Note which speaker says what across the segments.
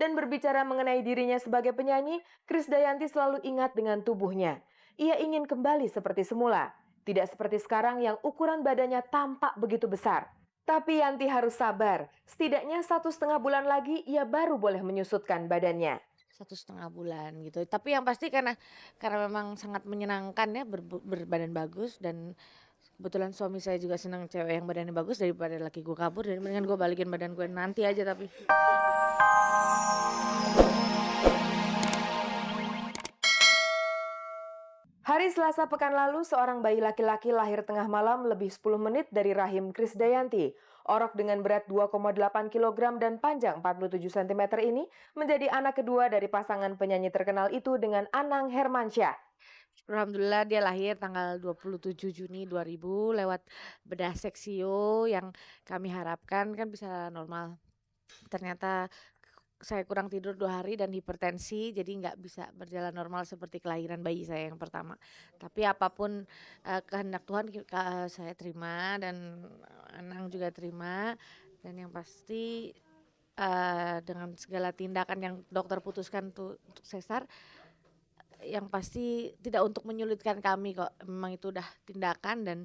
Speaker 1: Dan berbicara mengenai dirinya sebagai penyanyi, Krisdayanti selalu ingat dengan tubuhnya. Ia ingin kembali seperti semula, tidak seperti sekarang yang ukuran badannya tampak begitu besar. Tapi Yanti harus sabar, setidaknya 1,5 bulan lagi ia baru boleh menyusutkan badannya.
Speaker 2: 1,5 bulan gitu. Tapi yang pasti karena memang sangat menyenangkan ya berbadan bagus, dan kebetulan suami saya juga senang cewek yang badannya bagus daripada laki gue kabur, dan mendingan gue balikin badan gue nanti aja tapi.
Speaker 1: Hari Selasa pekan lalu, seorang bayi laki-laki lahir tengah malam lebih 10 menit dari rahim Krisdayanti. Orok dengan berat 2,8 kg dan panjang 47 cm ini menjadi anak kedua dari pasangan penyanyi terkenal itu dengan Anang Hermansyah.
Speaker 2: Alhamdulillah dia lahir tanggal 27 Juni 2000 lewat bedah seksio yang kami harapkan kan bisa normal. Ternyata saya kurang tidur 2 hari dan hipertensi, jadi nggak bisa berjalan normal seperti kelahiran bayi saya yang pertama. Tapi apapun kehendak Tuhan saya terima, dan Anang juga terima. Dan yang pasti dengan segala tindakan yang dokter putuskan untuk sesar, yang pasti tidak untuk menyulitkan kami kok. Memang itu udah tindakan dan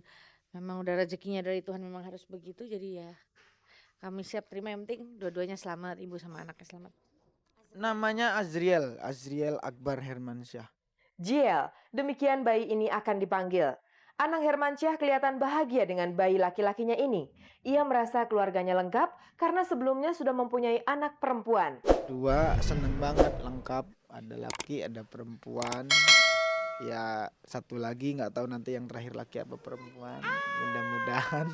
Speaker 2: memang udah rezekinya dari Tuhan, memang harus begitu. Jadi ya kami siap terima, yang penting dua-duanya selamat, ibu sama anaknya selamat.
Speaker 3: Namanya Azriel Akbar Hermansyah.
Speaker 1: Jiel, demikian bayi ini akan dipanggil. Anang Hermansyah kelihatan bahagia dengan bayi laki-lakinya ini. Ia merasa keluarganya lengkap karena sebelumnya sudah mempunyai anak perempuan.
Speaker 3: Dua seneng banget, lengkap, ada laki ada perempuan. Ya satu lagi nggak tahu nanti yang terakhir laki apa perempuan. Mudah-mudahan.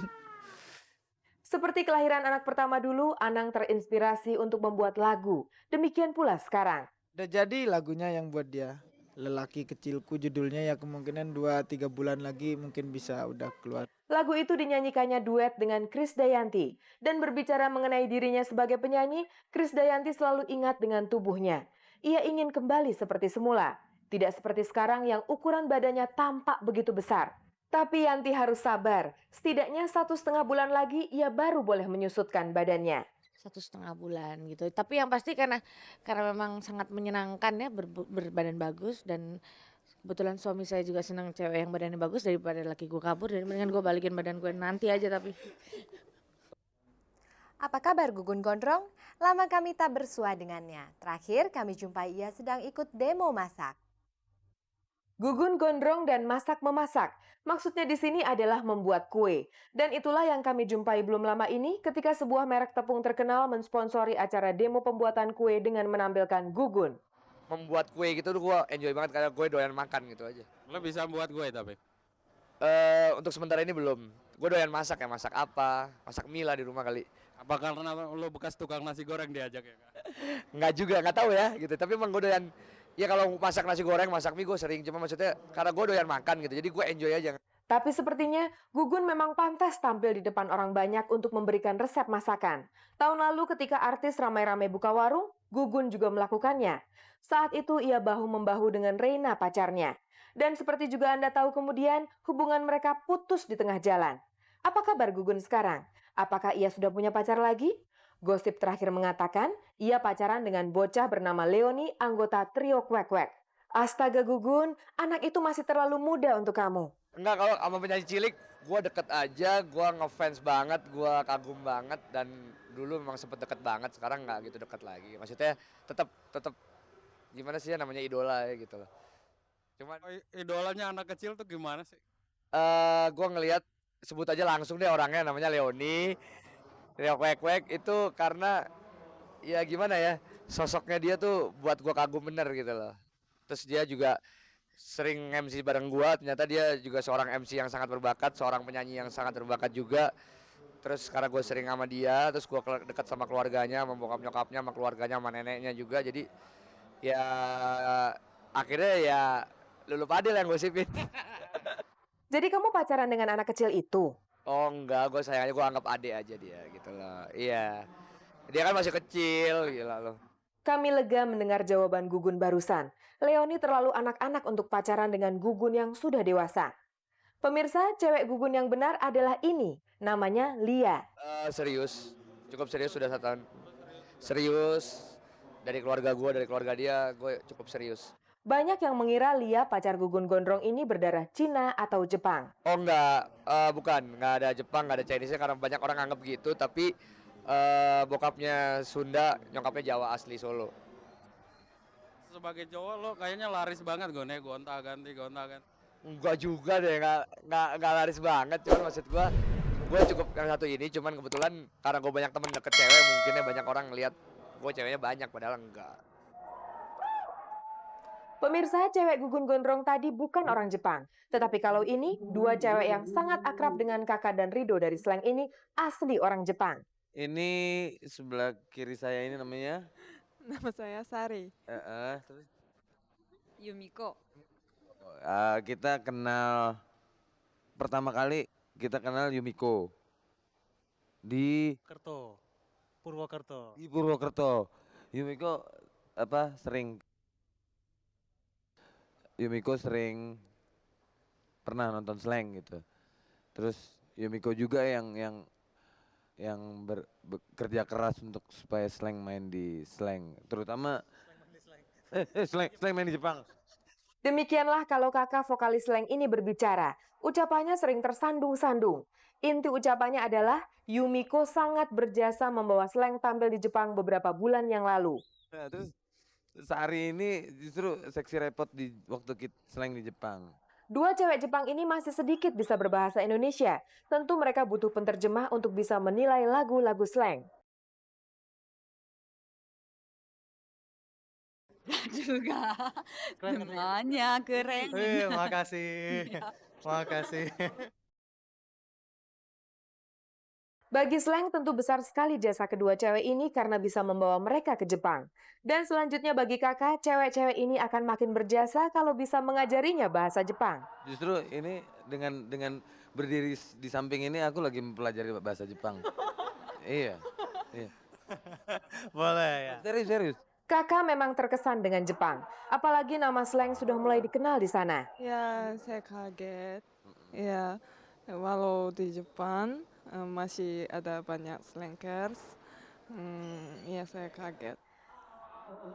Speaker 1: Seperti kelahiran anak pertama dulu, Anang terinspirasi untuk membuat lagu. Demikian pula sekarang.
Speaker 3: Udah jadi lagunya yang buat dia. Lelaki kecilku judulnya, ya kemungkinan 2-3 bulan lagi mungkin bisa udah keluar.
Speaker 1: Lagu itu dinyanyikannya duet dengan Krisdayanti. Dan berbicara mengenai dirinya sebagai penyanyi, Krisdayanti selalu ingat dengan tubuhnya. Ia ingin kembali seperti semula, tidak seperti sekarang yang ukuran badannya tampak begitu besar. Tapi Yanti harus sabar, setidaknya 1,5 bulan lagi ia baru boleh menyusutkan badannya.
Speaker 2: 1,5 bulan gitu. Tapi yang pasti karena memang sangat menyenangkan ya berbadan bagus, dan kebetulan suami saya juga senang cewek yang badannya bagus daripada laki gue kabur, dan mendingan gue balikin badan gue nanti aja tapi.
Speaker 4: Apa kabar Gugun Gondrong? Lama kami tak bersua dengannya. Terakhir kami jumpai ia sedang ikut demo masak.
Speaker 1: Gugun Gondrong dan masak-memasak. Maksudnya di sini adalah membuat kue. Dan itulah yang kami jumpai belum lama ini ketika sebuah merek tepung terkenal mensponsori acara demo pembuatan kue dengan menampilkan Gugun.
Speaker 5: Membuat kue gitu tuh gue enjoy banget karena gue doyan makan gitu aja.
Speaker 6: Lo bisa buat kue tapi?
Speaker 5: Untuk sementara ini belum. Gue doyan masak ya, masak apa? Masak mie lah di rumah kali.
Speaker 6: Apa karena lo bekas tukang nasi goreng diajak ya Kak?
Speaker 5: Nggak juga, nggak tahu ya gitu. Tapi emang gue doyan, ya kalau masak nasi goreng, masak mie gue sering. Cuma maksudnya karena gue doyan makan gitu, jadi gue enjoy aja.
Speaker 1: Tapi sepertinya Gugun memang pantas tampil di depan orang banyak untuk memberikan resep masakan. Tahun lalu ketika artis ramai-ramai buka warung, Gugun juga melakukannya. Saat itu ia bahu-membahu dengan Reina pacarnya. Dan seperti juga Anda tahu kemudian, hubungan mereka putus di tengah jalan. Apa kabar Gugun sekarang? Apakah ia sudah punya pacar lagi? Gosip terakhir mengatakan, ia pacaran dengan bocah bernama Leoni, anggota trio Kwek Kwek. Astaga Gugun, anak itu masih terlalu muda untuk kamu.
Speaker 5: Enggak, kalau sama penyanyi cilik, gue deket aja, gue ngefans banget, gue kagum banget. Dan dulu memang sempet deket banget, sekarang nggak gitu deket lagi. Maksudnya tetap gimana sih ya, namanya idola ya gitu loh. Cuman
Speaker 6: Idolanya anak kecil tuh gimana sih?
Speaker 5: gue ngelihat, sebut aja langsung deh orangnya, namanya Leoni. Rio Kwek Kwek itu karena ya gimana ya, sosoknya dia tuh buat gue kagum bener gitu loh. Terus dia juga sering MC bareng gue, ternyata dia juga seorang MC yang sangat berbakat, seorang penyanyi yang sangat berbakat juga. Terus karena gue sering sama dia, terus gue dekat sama keluarganya, sama bokap nyokapnya, sama keluarganya, sama neneknya juga. Jadi ya akhirnya ya Lulu Padel yang gosipin.
Speaker 1: Jadi kamu pacaran dengan anak kecil itu?
Speaker 5: Oh enggak, gue sayangnya gue anggap adik aja dia gitu loh. Iya, dia kan masih kecil, gila loh.
Speaker 1: Kami lega mendengar jawaban Gugun barusan. Leoni terlalu anak-anak untuk pacaran dengan Gugun yang sudah dewasa. Pemirsa, cewek Gugun yang benar adalah ini. Namanya Lia.
Speaker 5: Serius, cukup serius, sudah 1 tahun. Serius, dari keluarga gue, dari keluarga dia, gue cukup serius.
Speaker 1: Banyak yang mengira Lia pacar Gugun Gondrong ini berdarah Cina atau Jepang.
Speaker 5: Oh enggak, bukan, enggak ada Jepang, enggak ada Chinese-nya karena banyak orang anggap gitu, tapi bokapnya Sunda, nyokapnya Jawa asli Solo.
Speaker 6: Sebagai cowok lo kayaknya laris banget gue gonta-ganti.
Speaker 5: Enggak juga deh, enggak laris banget, cuman maksud gue cukup yang satu ini, cuman kebetulan karena gue banyak temen deket cewek, mungkinnya banyak orang ngeliat gue ceweknya banyak, padahal enggak.
Speaker 1: Pemirsa, cewek Gugun Gondrong tadi bukan orang Jepang. Tetapi kalau ini, dua cewek yang sangat akrab dengan Kakak dan Rido dari Slang ini asli orang Jepang.
Speaker 7: Ini sebelah kiri saya ini namanya
Speaker 8: Nama saya Sari.
Speaker 7: terus
Speaker 8: Yumiko.
Speaker 7: kita kenal pertama kali kita kenal Yumiko di
Speaker 9: Purwokerto.
Speaker 7: Purwokerto. Yumiko sering pernah nonton Slang gitu. Terus Yumiko juga yang bekerja keras untuk supaya Slang main di Slang, terutama Slang main di Jepang.
Speaker 1: Demikianlah kalau kakak vokalis Slang ini berbicara. Ucapannya sering tersandung-sandung. Inti ucapannya adalah Yumiko sangat berjasa membawa Slang tampil di Jepang beberapa bulan yang lalu.
Speaker 7: Nah, terus Sari ini justru seksi repot di waktu kita Slang di Jepang.
Speaker 1: Dua cewek Jepang ini masih sedikit bisa berbahasa Indonesia. Tentu mereka butuh penterjemah untuk bisa menilai lagu-lagu Slang.
Speaker 8: Juga. Semuanya keren.
Speaker 9: Makasih. Makasih.
Speaker 1: Bagi Slang tentu besar sekali jasa kedua cewek ini karena bisa membawa mereka ke Jepang. Dan selanjutnya bagi kakak, cewek-cewek ini akan makin berjasa kalau bisa mengajarinya bahasa Jepang.
Speaker 7: Justru ini dengan berdiri di samping ini aku lagi mempelajari bahasa Jepang. Iya.
Speaker 9: Boleh ya.
Speaker 7: Serius.
Speaker 1: Kakak memang terkesan dengan Jepang, apalagi nama Slang sudah mulai dikenal di sana.
Speaker 8: Ya, saya kaget. Ya, walau di Jepang masih ada banyak slankers. Ya, saya kaget.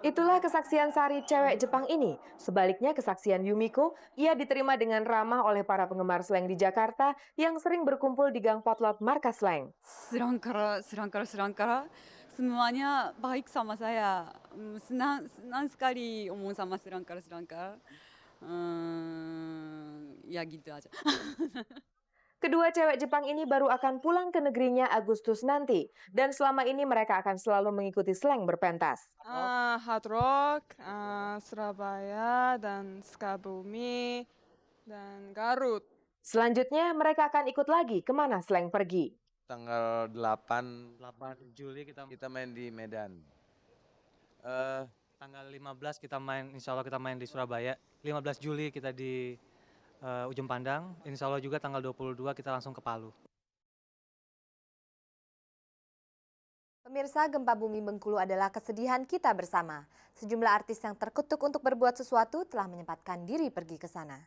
Speaker 1: Itulah kesaksian Sari cewek Jepang ini. Sebaliknya kesaksian Yumiko, ia diterima dengan ramah oleh para penggemar Slang di Jakarta yang sering berkumpul di gang potlot markas Slang.
Speaker 8: Serangkara, semuanya baik sama saya. Senang sekali omong sama serangkara. Ya gitu aja.
Speaker 1: Kedua cewek Jepang ini baru akan pulang ke negerinya Agustus nanti. Dan selama ini mereka akan selalu mengikuti Slang berpentas.
Speaker 8: Hard Rock, Surabaya, dan Sukabumi, dan Garut.
Speaker 1: Selanjutnya mereka akan ikut lagi kemana Slang pergi.
Speaker 7: Tanggal 8
Speaker 9: Juli kita
Speaker 7: main di Medan.
Speaker 9: tanggal 15 insya Allah kita main di Surabaya. 15 Juli kita di Ujung Pandang. Insya Allah juga tanggal 22 kita langsung ke Palu.
Speaker 4: Pemirsa, gempa bumi Bengkulu adalah kesedihan kita bersama. Sejumlah artis yang terkutuk untuk berbuat sesuatu telah menyempatkan diri pergi ke sana.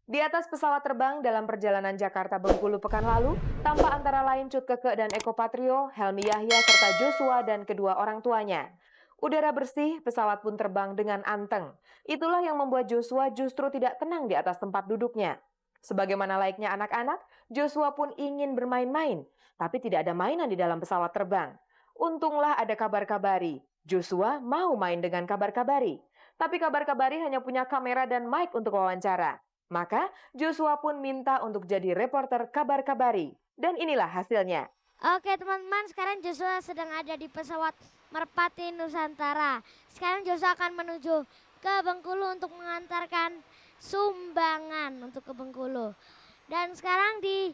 Speaker 4: Di atas pesawat terbang dalam perjalanan Jakarta-Bengkulu pekan lalu, tampak antara lain Cut Keke dan Eko Patrio, Helmi Yahya serta Joshua dan kedua orang tuanya. Udara bersih, pesawat pun terbang dengan anteng. Itulah yang membuat Joshua justru tidak tenang di atas tempat duduknya. Sebagaimana layaknya anak-anak, Joshua pun ingin bermain-main, tapi tidak ada mainan di dalam pesawat terbang. Untunglah ada kabar-kabari. Joshua mau main dengan kabar-kabari. Tapi kabar-kabari hanya punya kamera dan mic untuk wawancara. Maka Joshua pun minta untuk jadi reporter kabar-kabari. Dan inilah hasilnya.
Speaker 10: Oke teman-teman, sekarang Joshua sedang ada di pesawat Merpati Nusantara. Sekarang Joshua akan menuju ke Bengkulu untuk mengantarkan sumbangan untuk ke Bengkulu. Dan sekarang di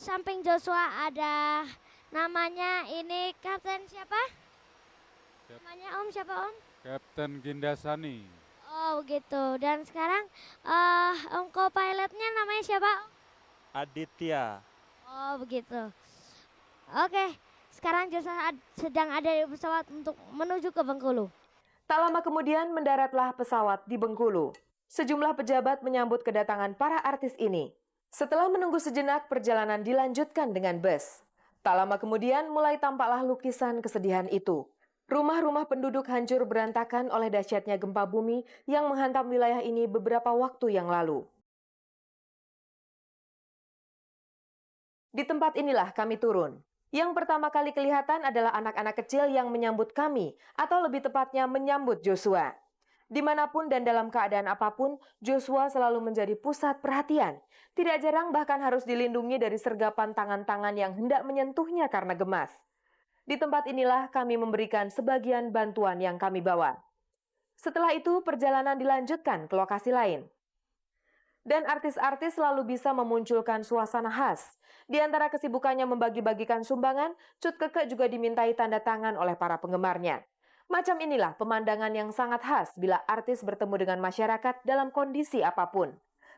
Speaker 10: samping Joshua ada namanya ini Kapten siapa? Namanya Om siapa Om?
Speaker 6: Kapten Gindasani.
Speaker 10: Oh begitu. Dan sekarang Om co-pilotnya namanya siapa?
Speaker 9: Aditya.
Speaker 10: Oh begitu. Oke, sekarang Joshua sedang ada di pesawat untuk menuju ke Bengkulu.
Speaker 1: Tak lama kemudian mendaratlah pesawat di Bengkulu. Sejumlah pejabat menyambut kedatangan para artis ini. Setelah menunggu sejenak, perjalanan dilanjutkan dengan bus. Tak lama kemudian mulai tampaklah lukisan kesedihan itu. Rumah-rumah penduduk hancur berantakan oleh dahsyatnya gempa bumi yang menghantam wilayah ini beberapa waktu yang lalu. Di tempat inilah kami turun. Yang pertama kali kelihatan adalah anak-anak kecil yang menyambut kami, atau lebih tepatnya menyambut Joshua. Dimanapun dan dalam keadaan apapun, Joshua selalu menjadi pusat perhatian. Tidak jarang bahkan harus dilindungi dari sergapan tangan-tangan yang hendak menyentuhnya karena gemas. Di tempat inilah kami memberikan sebagian bantuan yang kami bawa. Setelah itu, perjalanan dilanjutkan ke lokasi lain. Dan artis-artis selalu bisa memunculkan suasana khas. Di antara kesibukannya membagi-bagikan sumbangan, Cut Keke juga dimintai tanda tangan oleh para penggemarnya. Macam inilah pemandangan yang sangat khas bila artis bertemu dengan masyarakat dalam kondisi apapun.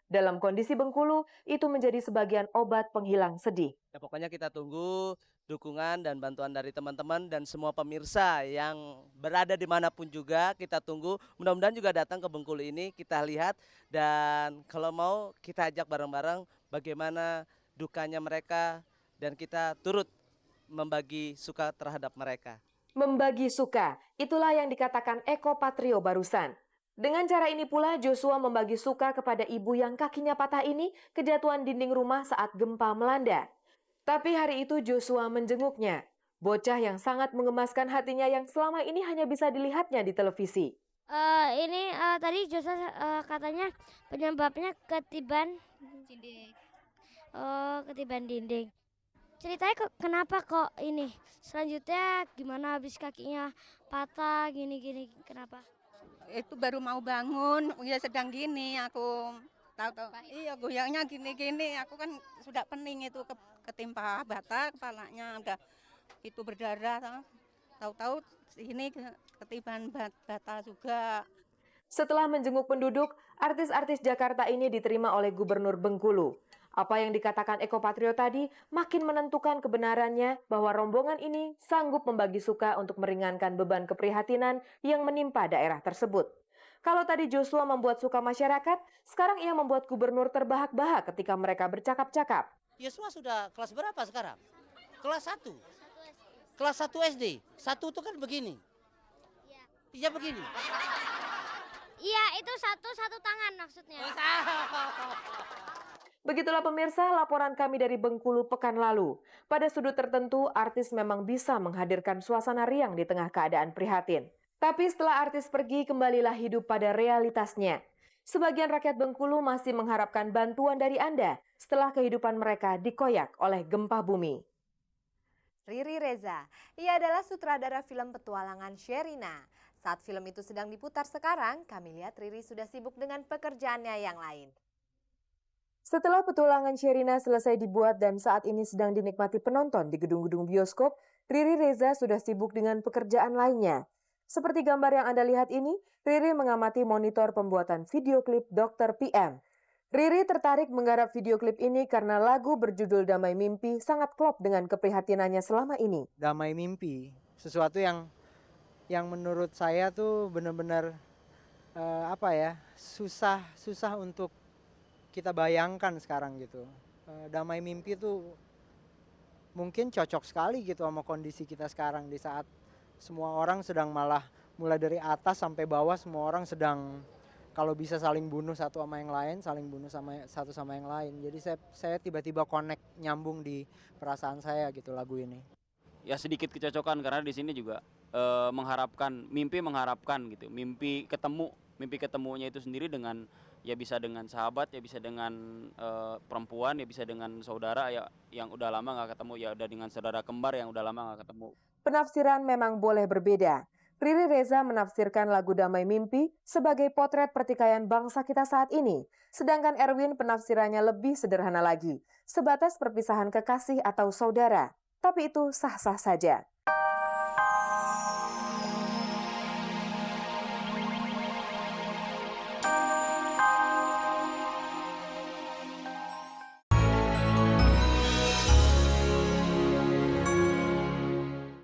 Speaker 1: Dalam kondisi Bengkulu, itu menjadi sebagian obat penghilang sedih.
Speaker 11: Ya, pokoknya kita tunggu dukungan dan bantuan dari teman-teman dan semua pemirsa yang berada dimanapun juga kita tunggu. Mudah-mudahan juga datang ke Bengkulu ini, kita lihat dan kalau mau kita ajak bareng-bareng bagaimana dukanya mereka dan kita turut membagi suka terhadap mereka.
Speaker 1: Membagi suka, itulah yang dikatakan Eko Patrio barusan. Dengan cara ini pula Joshua membagi suka kepada ibu yang kakinya patah ini kejatuhan dinding rumah saat gempa melanda. Tapi hari itu Joshua menjenguknya, bocah yang sangat mengemaskan hatinya yang selama ini hanya bisa dilihatnya di televisi.
Speaker 10: Tadi Joshua katanya penyebabnya ketiban dinding. Ketiban dinding. Ceritanya kenapa kok ini? Selanjutnya gimana habis kakinya patah gini-gini kenapa?
Speaker 12: Itu baru mau bangun, ya sedang gini aku tahu-tahu. Iya, goyangnya gini-gini, aku kan sudah pening itu ketimpa bata kepalanya udah itu berdarah. Tahu-tahu ini ketiban bata juga.
Speaker 1: Setelah menjenguk penduduk, artis-artis Jakarta ini diterima oleh Gubernur Bengkulu. Apa yang dikatakan Eko Patrio tadi makin menentukan kebenarannya bahwa rombongan ini sanggup membagi suka untuk meringankan beban keprihatinan yang menimpa daerah tersebut. Kalau tadi Joshua membuat suka masyarakat, sekarang ia membuat gubernur terbahak-bahak ketika mereka bercakap-cakap.
Speaker 13: Joshua sudah kelas berapa sekarang? Kelas 1. Kelas 1 SD. 1 itu kan begini. Iya begini.
Speaker 10: Iya, itu satu tangan maksudnya.
Speaker 1: Begitulah pemirsa laporan kami dari Bengkulu pekan lalu. Pada sudut tertentu, artis memang bisa menghadirkan suasana riang di tengah keadaan prihatin. Tapi setelah artis pergi, kembalilah hidup pada realitasnya. Sebagian rakyat Bengkulu masih mengharapkan bantuan dari Anda setelah kehidupan mereka dikoyak oleh gempa bumi.
Speaker 4: Riri Reza, ia adalah sutradara film petualangan Sherina. Saat film itu sedang diputar sekarang, kami lihat Riri sudah sibuk dengan pekerjaannya yang lain.
Speaker 1: Setelah petualangan Sherina selesai dibuat dan saat ini sedang dinikmati penonton di gedung-gedung bioskop, Riri Reza sudah sibuk dengan pekerjaan lainnya. Seperti gambar yang Anda lihat ini, Riri mengamati monitor pembuatan video klip Dr. PM. Riri tertarik menggarap video klip ini karena lagu berjudul Damai Mimpi sangat klop dengan keprihatinannya selama ini.
Speaker 3: Damai mimpi, sesuatu yang menurut saya tuh benar-benar susah untuk kita bayangkan sekarang gitu. Damai mimpi itu mungkin cocok sekali gitu sama kondisi kita sekarang di saat semua orang sedang malah mulai dari atas sampai bawah semua orang sedang kalau bisa saling bunuh satu sama yang lain, saling bunuh satu sama yang lain. Jadi saya tiba-tiba connect nyambung di perasaan saya gitu lagu ini.
Speaker 6: Ya sedikit kecocokan karena di sini juga mengharapkan gitu. Mimpi ketemunya itu sendiri dengan ya bisa dengan sahabat, ya bisa dengan perempuan, ya bisa dengan saudara ya yang udah lama nggak ketemu, ya udah dengan saudara kembar yang udah lama nggak ketemu.
Speaker 1: Penafsiran memang boleh berbeda. Riri Reza menafsirkan lagu Damai Mimpi sebagai potret pertikaian bangsa kita saat ini. Sedangkan Erwin penafsirannya lebih sederhana lagi, sebatas perpisahan kekasih atau saudara. Tapi itu sah-sah saja.